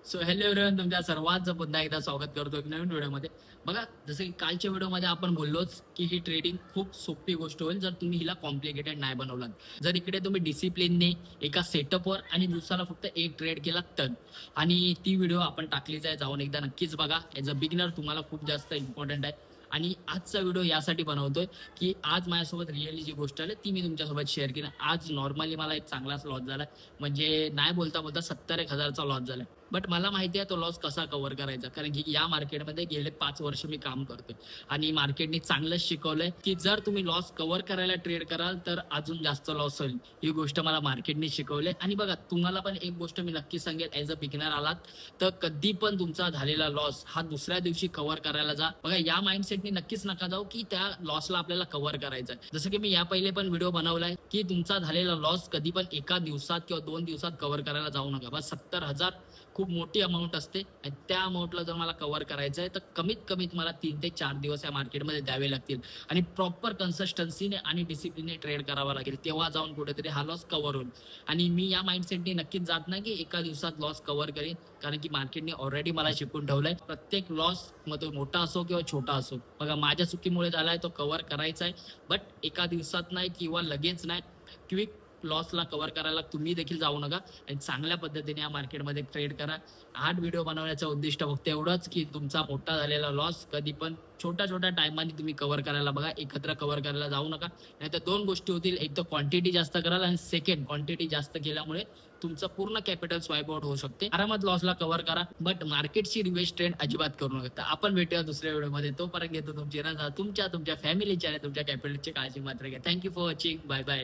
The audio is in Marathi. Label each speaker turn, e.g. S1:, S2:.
S1: सो हॅलो एव्हरीवन, तुमच्या सर्वांचं पुन्हा एकदा स्वागत करतो एक नवीन व्हिडिओमध्ये. बघा, जसं की कालच्या व्हिडिओमध्ये आपण बोललोच की ही ट्रेडिंग खूप सोपी गोष्ट होईल जर तुम्ही हिला कॉम्प्लिकेटेड नाही बनवलात. जर इकडे तुम्ही डिसिप्लिनने एका सेटअपवर आणि दिवसाला फक्त एक ट्रेड केला तर. आणि ती व्हिडिओ आपण टाकलीच आहे, जाऊन एकदा नक्कीच बघा. ॲज अ बिगिनर तुम्हाला खूप जास्त इम्पॉर्टंट आहे. आणि आजचा व्हिडिओ यासाठी बनवतोय की आज माझ्यासोबत रिअली जी गोष्ट आली ती मी तुमच्यासोबत शेअर केली. आज नॉर्मली मला एक चांगलाच लॉस झाला, म्हणजे नाही बोलता बोलता 70,000 लॉस झाला. बट मला माहिती आहे तो लॉस कसा कव्हर करायचा, कारण की या मार्केटमध्ये गेले 5 वर्ष मी काम करतोय आणि मार्केटने चांगलंच शिकवलंय की जर तुम्ही लॉस कव्हर करायला ट्रेड कराल तर अजून जास्त लॉस होईल. ही गोष्ट मला मार्केटने शिकवलंय. आणि बघा, तुम्हाला पण एक गोष्ट मी नक्की सांगेल, ॲज अ बिगिनर आलात तर कधी पण तुमचा झालेला लॉस हा दुसऱ्या दिवशी कव्हर करायला जा. बघा, या माइंडसेटने नक्कीच नका जाऊ की त्या लॉसला आपल्याला कव्हर करायचं आहे. जसं की मी या पहिले पण व्हिडिओ बनवलाय की तुमचा झालेला लॉस कधी पण एका दिवसात किंवा 2 दिवसात कव्हर करायला जाऊ नका. बस 70,000 खूप मोठी अमाऊंट असते आणि त्या अमाऊंटला जर मला कव्हर करायचं आहे तर कमीत कमीत मला 3 ते 4 दिवस या मार्केटमध्ये द्यावे लागतील आणि प्रॉपर कन्सिस्टन्सीने आणि डिसिप्लिनने ट्रेड करावा लागेल, तेव्हा जाऊन कुठेतरी हा लॉस कव्हर होईल. आणि मी या माइंडसेटने नक्कीच जात नाही की एका दिवसात लॉस कव्हर करेन, कारण की मार्केटने ऑलरेडी मला शिकून ठेवलंय प्रत्येक लॉस, मग तो मोठा असो किंवा छोटा असो, बघा माझ्या चुकीमुळे झालाय तो कव्हर करायचा आहे. बट एका दिवसात नाही किंवा लगेच नाही. क्विक लॉसला कव्हर करायला तुम्ही देखील जाऊ नका आणि चांगल्या पद्धतीने या मार्केटमध्ये ट्रेड करा. हा व्हिडिओ बनवण्याचं उद्दिष्ट फक्त एवढंच की तुमचा मोठा झालेला लॉस कधी पण छोट्या छोट्या टायमाने तुम्ही कव्हर करायला बघा, एकत्र कव्हर करायला जाऊ नका. नाहीतर दोन गोष्टी होतील, एक तर क्वांटिटी जास्त कराल आणि सेकंड क्वांटिटी जास्त केल्यामुळे तुमचं पूर्ण कॅपिटल स्वाईप आउट होऊ शकते. आरामात लॉसला कव्हर करा, बट मार्केटची रिव्हर्स ट्रेंड अजिबात करू नका. आपण भेटूया दुसऱ्या व्हिडिओमध्ये. तोपर्यंत घेतो तुमची रजा, तुमच्या फॅमिलीची आणि तुमच्या कॅपिटलची काळजी मात्र घ्या. Thank you for watching. Bye bye.